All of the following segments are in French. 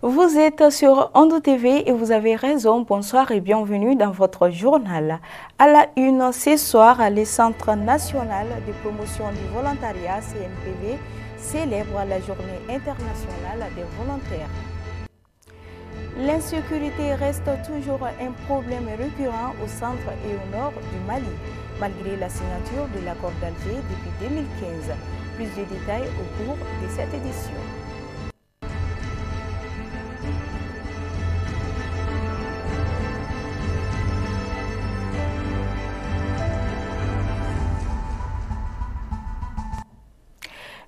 Vous êtes sur Ondo TV et vous avez raison. Bonsoir et bienvenue dans votre journal. À la une, ce soir, le Centre national de promotion du volontariat, CNPV, célèbre la journée internationale des volontaires. L'insécurité reste toujours un problème récurrent au centre et au nord du Mali, malgré la signature de l'accord d'Alger depuis 2015. Plus de détails au cours de cette édition.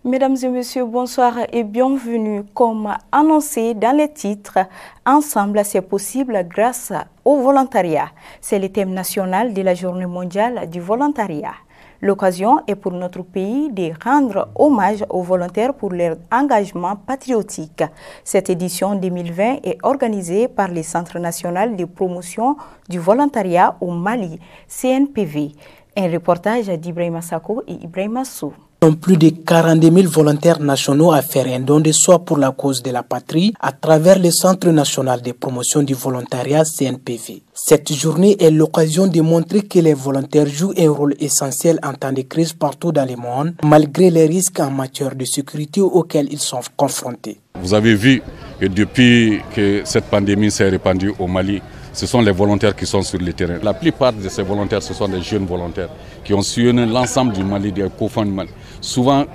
Mesdames et messieurs, bonsoir et bienvenue. Comme annoncé dans les titres, ensemble c'est possible grâce au volontariat. C'est le thème national de la Journée mondiale du volontariat. L'occasion est pour notre pays de rendre hommage aux volontaires pour leur engagement patriotique. Cette édition 2020 est organisée par le Centre national de promotion du volontariat au Mali, CNPV. Un reportage d'Ibrahima Sako et Ibrahima Sou. Plus de 42 000 volontaires nationaux à faire un don de soi pour la cause de la patrie à travers le Centre national de promotion du volontariat CNPV. Cette journée est l'occasion de montrer que les volontaires jouent un rôle essentiel en temps de crise partout dans le monde, malgré les risques en matière de sécurité auxquels ils sont confrontés. Vous avez vu que depuis que cette pandémie s'est répandue au Mali, ce sont les volontaires qui sont sur le terrain. La plupart de ces volontaires, ce sont des jeunes volontaires qui ont sillonné l'ensemble du Mali, des cofonds du Mali, souvent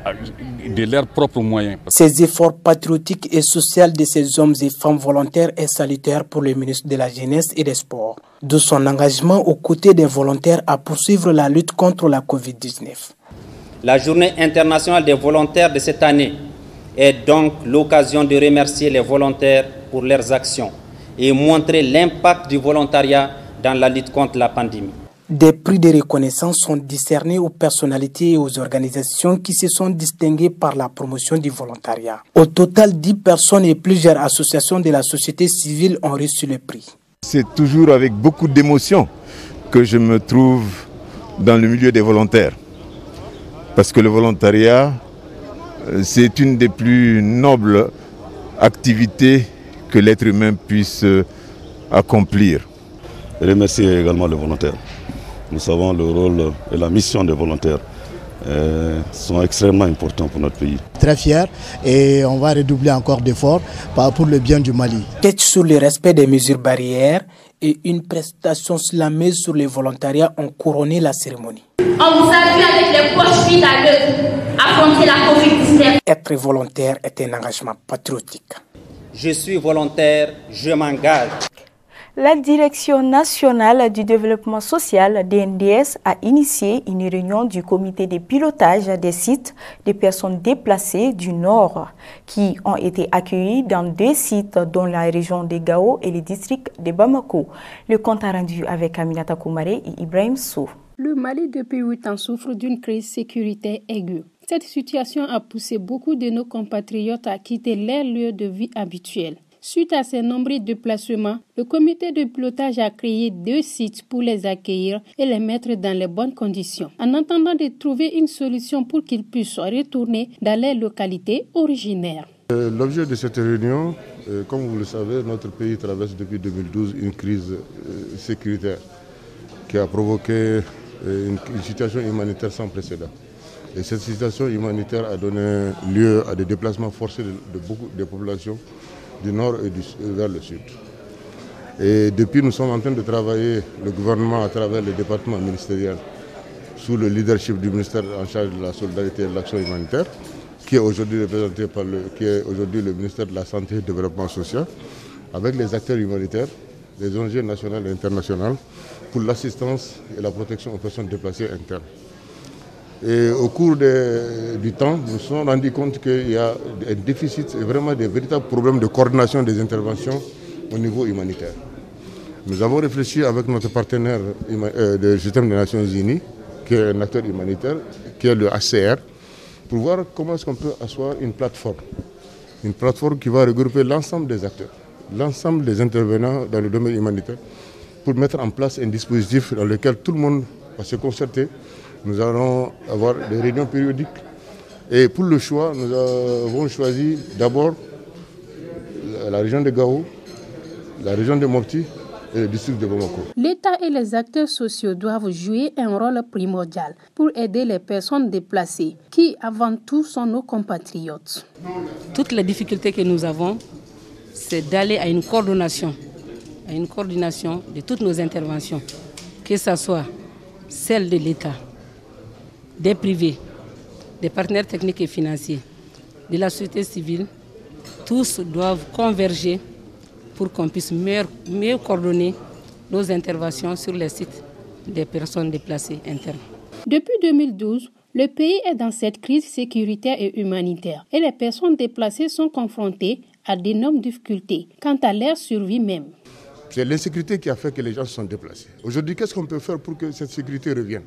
de leurs propres moyens. Ces efforts patriotiques et sociaux de ces hommes et femmes volontaires est salutaire pour le ministre de la Jeunesse et des Sports, de son engagement aux côtés des volontaires à poursuivre la lutte contre la Covid-19. La journée internationale des volontaires de cette année est donc l'occasion de remercier les volontaires pour leurs actions et montrer l'impact du volontariat dans la lutte contre la pandémie. Des prix de reconnaissance sont décernés aux personnalités et aux organisations qui se sont distinguées par la promotion du volontariat. Au total, 10 personnes et plusieurs associations de la société civile ont reçu le prix. C'est toujours avec beaucoup d'émotion que je me trouve dans le milieu des volontaires. Parce que le volontariat, c'est une des plus nobles activités que l'être humain puisse accomplir. Remercier également les volontaires. Nous savons le rôle et la mission des volontaires sont extrêmement importants pour notre pays. Très fiers et on va redoubler encore d'efforts pour le bien du Mali. Sketch sur le respect des mesures barrières et une prestation slamée sur le volontariat ont couronné la cérémonie. On vous salue avec les poches vides à l'œuvre, affronter la Covid-19. Être volontaire est un engagement patriotique. Je suis volontaire, je m'engage. La Direction nationale du développement social DNDS a initié une réunion du comité de pilotage des sites des personnes déplacées du Nord qui ont été accueillis dans 2 sites dont la région de Gao et le district de Bamako. Le compte a rendu avec Aminata Koumaré et Ibrahim Sou. Le Mali depuis 8 ans souffre d'une crise sécuritaire aiguë. Cette situation a poussé beaucoup de nos compatriotes à quitter leur lieu de vie habituel. Suite à ces nombreux déplacements, le comité de pilotage a créé 2 sites pour les accueillir et les mettre dans les bonnes conditions, en attendant de trouver une solution pour qu'ils puissent retourner dans les localités originaires. L'objet de cette réunion, comme vous le savez, notre pays traverse depuis 2012 une crise sécuritaire qui a provoqué une situation humanitaire sans précédent. Et cette situation humanitaire a donné lieu à des déplacements forcés de beaucoup de populations du nord et vers le sud. Et depuis, nous sommes en train de travailler, le gouvernement à travers les départements ministériels, sous le leadership du ministère en charge de la solidarité et de l'action humanitaire, qui est aujourd'hui représenté par le ministère de la Santé et du Développement social, avec les acteurs humanitaires, les ONG nationales et internationales, pour l'assistance et la protection aux personnes déplacées internes. Et au cours du temps, nous nous sommes rendus compte qu'il y a un déficit et vraiment des véritables problèmes de coordination des interventions au niveau humanitaire. Nous avons réfléchi avec notre partenaire du système des Nations Unies, qui est un acteur humanitaire, qui est le HCR, pour voir comment est-ce qu'on peut asseoir une plateforme qui va regrouper l'ensemble des acteurs, l'ensemble des intervenants dans le domaine humanitaire, pour mettre en place un dispositif dans lequel tout le monde va se concerter. Nous allons avoir des réunions périodiques. Et pour le choix, nous avons choisi d'abord la région de Gao, la région de Mopti et le district de Bamako. L'État et les acteurs sociaux doivent jouer un rôle primordial pour aider les personnes déplacées, qui avant tout sont nos compatriotes. Toutes les difficultés que nous avons, c'est d'aller à une coordination de toutes nos interventions, que ce soit celle de l'État, des privés, des partenaires techniques et financiers, de la société civile. Tous doivent converger pour qu'on puisse mieux coordonner nos interventions sur les sites des personnes déplacées internes. Depuis 2012, le pays est dans cette crise sécuritaire et humanitaire et les personnes déplacées sont confrontées à d'énormes difficultés quant à leur survie même. C'est l'insécurité qui a fait que les gens se sont déplacés. Aujourd'hui, qu'est-ce qu'on peut faire pour que cette sécurité revienne?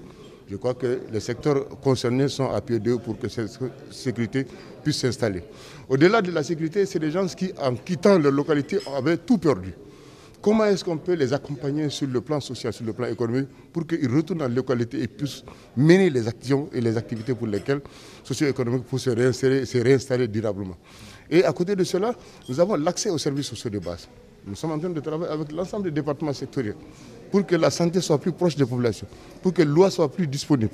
Je crois que les secteurs concernés sont à pied d'œuvre pour que cette sécurité puisse s'installer. Au-delà de la sécurité, c'est des gens qui, en quittant leur localité, avaient tout perdu. Comment est-ce qu'on peut les accompagner sur le plan social, sur le plan économique, pour qu'ils retournent dans la localité et puissent mener les actions et les activités pour lesquelles socio-économiques pour se réinstaller durablement. Et à côté de cela, nous avons l'accès aux services sociaux de base. Nous sommes en train de travailler avec l'ensemble des départements sectoriels pour que la santé soit plus proche des populations, pour que l'eau soit plus disponible,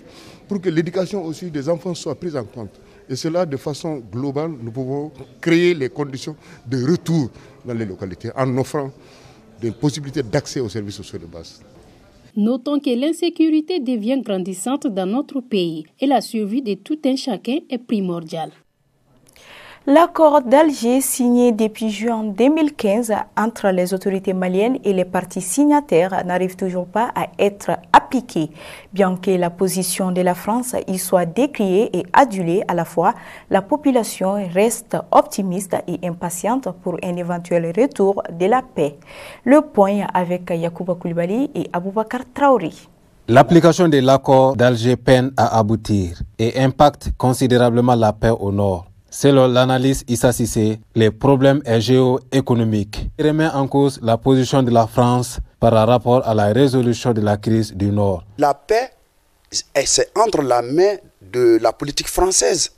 pour que l'éducation aussi des enfants soit prise en compte. Et cela, de façon globale, nous pouvons créer les conditions de retour dans les localités en offrant des possibilités d'accès aux services sociaux de base. Notons que l'insécurité devient grandissante dans notre pays et la survie de tout un chacun est primordiale. L'accord d'Alger signé depuis juin 2015 entre les autorités maliennes et les parties signataires n'arrive toujours pas à être appliqué. Bien que la position de la France y soit décriée et adulée à la fois, la population reste optimiste et impatiente pour un éventuel retour de la paix. Le point avec Yacouba Koulibaly et Aboubakar Traoré. L'application de l'accord d'Alger peine à aboutir et impacte considérablement la paix au nord. Selon l'analyse Issa Sissé, les problèmes géoéconomiques remet en cause la position de la France par rapport à la résolution de la crise du Nord. La paix, c'est entre la main de la politique française.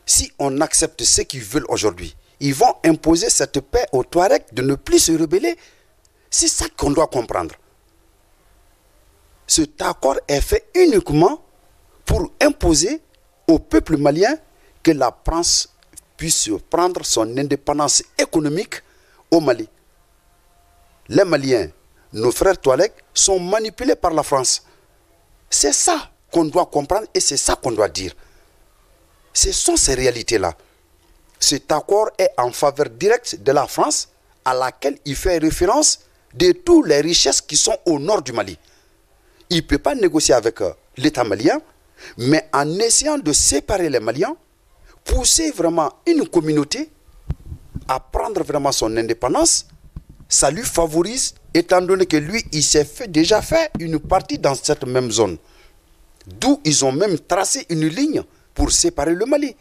Si on accepte ce qu'ils veulent aujourd'hui, ils vont imposer cette paix aux Touaregs de ne plus se rebeller. C'est ça qu'on doit comprendre. Cet accord est fait uniquement pour imposer au peuple malien que la France puisse prendre son indépendance économique au Mali. Les Maliens, nos frères Touaregs, sont manipulés par la France. C'est ça qu'on doit comprendre et c'est ça qu'on doit dire. Ce sont ces réalités-là. Cet accord est en faveur directe de la France, à laquelle il fait référence de toutes les richesses qui sont au nord du Mali. Il ne peut pas négocier avec l'État malien, mais en essayant de séparer les Maliens, pousser vraiment une communauté à prendre vraiment son indépendance, ça lui favorise, étant donné que lui, il s'est déjà fait une partie dans cette même zone. D'où ils ont même tracé une ligne pour séparer le Mali.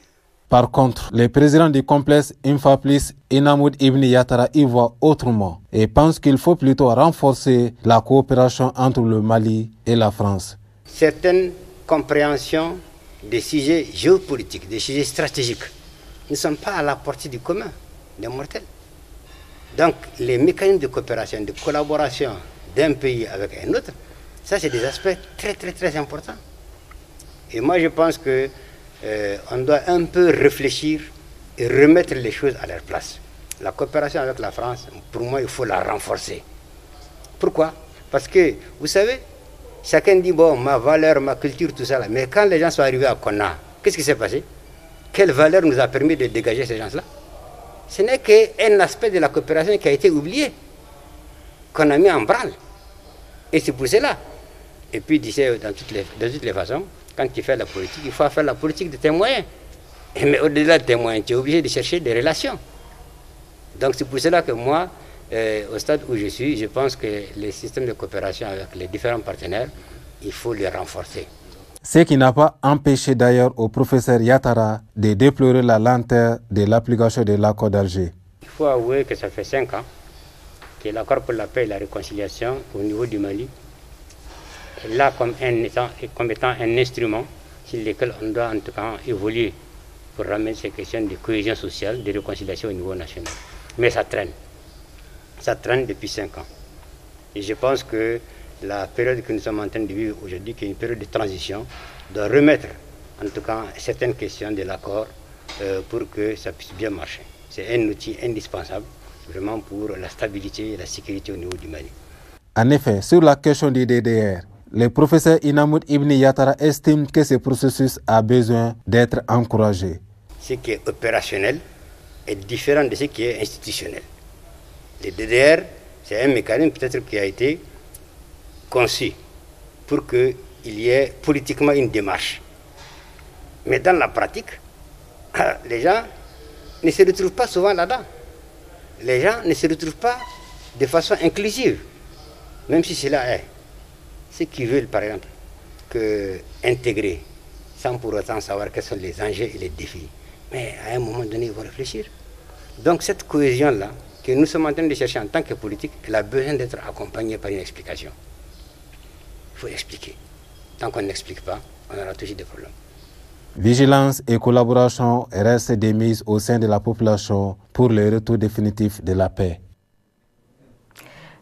Par contre, le président du complexe Infaplis, Inamoud Ibn Yatara, y voit autrement et pense qu'il faut plutôt renforcer la coopération entre le Mali et la France. Certaines compréhensions des sujets géopolitiques, des sujets stratégiques, ne sont pas à la portée du commun, des mortels. Donc, les mécanismes de coopération, de collaboration d'un pays avec un autre, ça, c'est des aspects très, très, très importants. Et moi, je pense que on doit un peu réfléchir et remettre les choses à leur place. La coopération avec la France, pour moi, il faut la renforcer. Pourquoi? Parce que, vous savez, chacun dit, bon, ma valeur, ma culture, tout ça là. Mais quand les gens sont arrivés à Konna, qu'est-ce qui s'est passé? Quelle valeur nous a permis de dégager ces gens-là? Ce n'est qu'un aspect de la coopération qui a été oublié, qu'on a mis en branle. Et c'est pour cela. Et puis, dans toutes les façons, quand tu fais la politique, il faut faire la politique de tes moyens. Mais au-delà de tes moyens, tu es obligé de chercher des relations. Donc c'est pour cela que moi, au stade où je suis, je pense que les systèmes de coopération avec les différents partenaires, il faut les renforcer. Ce qui n'a pas empêché d'ailleurs au professeur Yatara de déplorer la lenteur de l'application de l'accord d'Alger. Il faut avouer que ça fait 5 ans que l'accord pour la paix et la réconciliation au niveau du Mali est là comme étant un instrument sur lequel on doit en tout cas évoluer pour ramener ces questions de cohésion sociale, de réconciliation au niveau national. Mais ça traîne. Ça traîne depuis 5 ans. Et je pense que la période que nous sommes en train de vivre aujourd'hui, qui est une période de transition, doit remettre en tout cas certaines questions de l'accord pour que ça puisse bien marcher. C'est un outil indispensable vraiment pour la stabilité et la sécurité au niveau du Mali. En effet, sur la question du DDR, le professeur Inamoud Ibn Yatara estime que ce processus a besoin d'être encouragé. Ce qui est opérationnel est différent de ce qui est institutionnel. Le DDR, c'est un mécanisme peut-être qui a été conçu pour qu'il y ait politiquement une démarche. Mais dans la pratique, les gens ne se retrouvent pas souvent là-dedans. Les gens ne se retrouvent pas de façon inclusive, même si cela est. Ceux qui veulent, par exemple, intégrer, sans pour autant savoir quels sont les enjeux et les défis. Mais à un moment donné, il faut réfléchir. Donc cette cohésion-là, que nous sommes en train de chercher en tant que politique, elle a besoin d'être accompagnée par une explication. Il faut expliquer. Tant qu'on n'explique pas, on aura toujours des problèmes. Vigilance et collaboration restent des mises au sein de la population pour le retour définitif de la paix.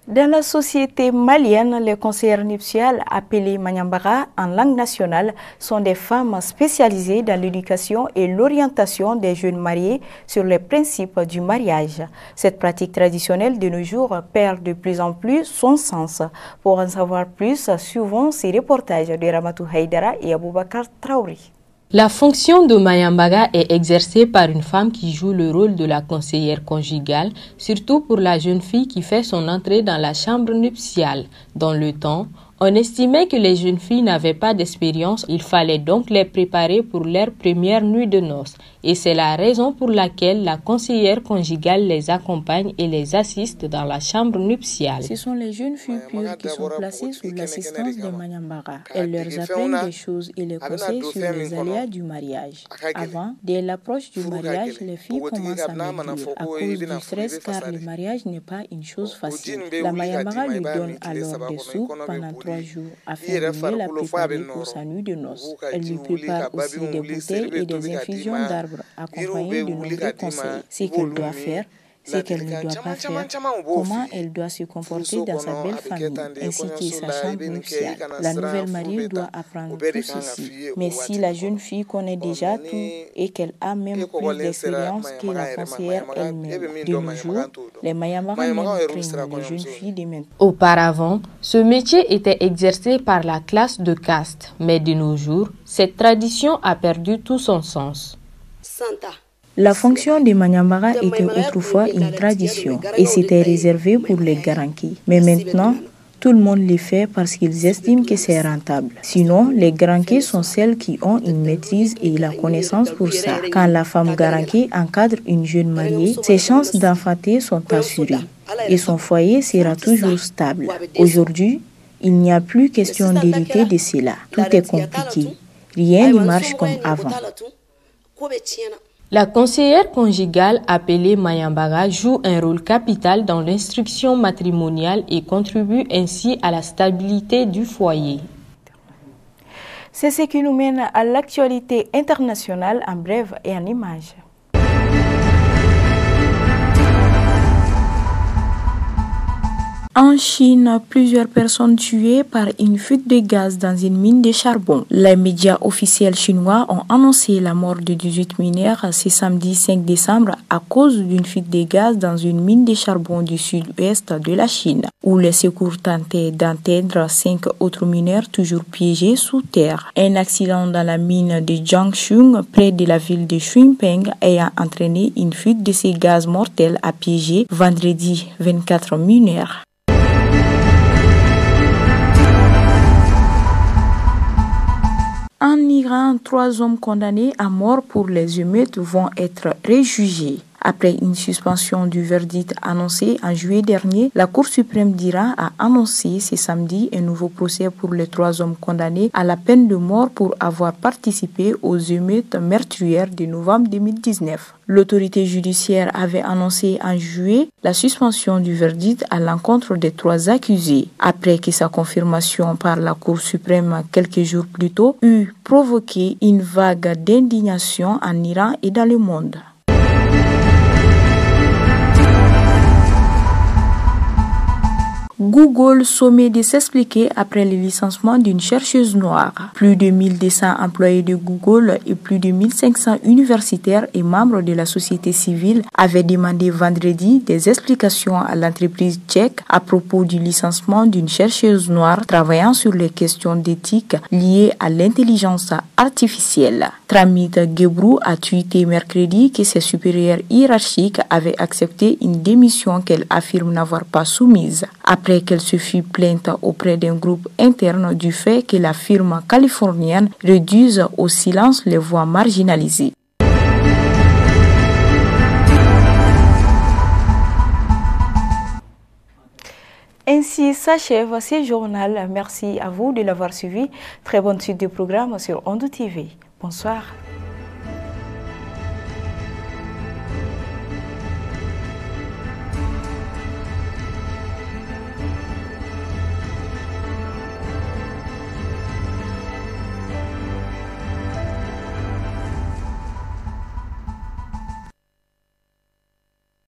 Dans la société malienne, les conseillères nuptiales, appelées Manyambara en langue nationale, sont des femmes spécialisées dans l'éducation et l'orientation des jeunes mariés sur les principes du mariage. Cette pratique traditionnelle de nos jours perd de plus en plus son sens. Pour en savoir plus, suivons ces reportages de Ramatou Haïdara et Aboubakar Traouri. La fonction de Mayambaga est exercée par une femme qui joue le rôle de la conseillère conjugale, surtout pour la jeune fille qui fait son entrée dans la chambre nuptiale. Dans le temps, on estimait que les jeunes filles n'avaient pas d'expérience, il fallait donc les préparer pour leur première nuit de noces. Et c'est la raison pour laquelle la conseillère conjugale les accompagne et les assiste dans la chambre nuptiale. Ce sont les jeunes filles pures qui sont placées sous l'assistance de Manyambara. Elle leur apprend des choses et les conseille sur les aléas du mariage. Avant, dès l'approche du mariage, les filles commencent à maigrir à cause du stress car le mariage n'est pas une chose facile. La Manyambara lui donne alors des soupes pendant 3 jours afin de mieux la préparer pour sa nuit de noces. Elle lui prépare aussi des bouteilles et des infusions d'arbres accompagnées de nombreux conseils. Ce qu'elle doit faire, ce qu'elle ne doit pas faire, comment elle doit se comporter dans sa belle famille, ainsi que sa chambre nuptiale. La nouvelle mariée doit apprendre tout ceci. Mais si la jeune fille connaît déjà tout et qu'elle a même plus d'expérience que la conseillère elle-même, de nos jours, les Mayambara même craignent les jeunes filles de maintenant. Auparavant, ce métier était exercé par la classe de caste, mais de nos jours, cette tradition a perdu tout son sens. La fonction de Manyambara était autrefois une tradition et c'était réservé pour les Garankis. Mais maintenant, tout le monde le fait parce qu'ils estiment que c'est rentable. Sinon, les Garankis sont celles qui ont une maîtrise et la connaissance pour ça. Quand la femme Garanki encadre une jeune mariée, ses chances d'enfanter sont assurées et son foyer sera toujours stable. Aujourd'hui, il n'y a plus question d'hériter de cela. Tout est compliqué. Rien ne marche comme avant. La conseillère conjugale appelée Mayambaga joue un rôle capital dans l'instruction matrimoniale et contribue ainsi à la stabilité du foyer. C'est ce qui nous mène à l'actualité internationale en bref et en images. En Chine, plusieurs personnes tuées par une fuite de gaz dans une mine de charbon. Les médias officiels chinois ont annoncé la mort de 18 mineurs ce samedi 5 décembre à cause d'une fuite de gaz dans une mine de charbon du sud-ouest de la Chine, où les secours tentaient d'atteindre 5 autres mineurs toujours piégés sous terre. Un accident dans la mine de Jiangshung, près de la ville de Xunpeng, ayant entraîné une fuite de ces gaz mortels à piéger vendredi 24 mineurs. En Iran, 3 hommes condamnés à mort pour les émeutes vont être réjugés. Après une suspension du verdict annoncé en juillet dernier, la Cour suprême d'Iran a annoncé ce samedi un nouveau procès pour les 3 hommes condamnés à la peine de mort pour avoir participé aux émeutes meurtrières de novembre 2019. L'autorité judiciaire avait annoncé en juillet la suspension du verdict à l'encontre des 3 accusés, après que sa confirmation par la Cour suprême quelques jours plus tôt eut provoqué une vague d'indignation en Iran et dans le monde. Google sommet de s'expliquer après le licenciement d'une chercheuse noire. Plus de 1200 employés de Google et plus de 1500 universitaires et membres de la société civile avaient demandé vendredi des explications à l'entreprise tchèque à propos du licenciement d'une chercheuse noire travaillant sur les questions d'éthique liées à l'intelligence artificielle. Tramit Gebru a tweeté mercredi que ses supérieurs hiérarchiques avaient accepté une démission qu'elle affirme n'avoir pas soumise. Après qu'elle se fut plainte auprès d'un groupe interne du fait que la firme californienne réduise au silence les voix marginalisées. Ainsi s'achève ce journal. Merci à vous de l'avoir suivi. Très bonne suite de programme sur Ondou TV. Bonsoir.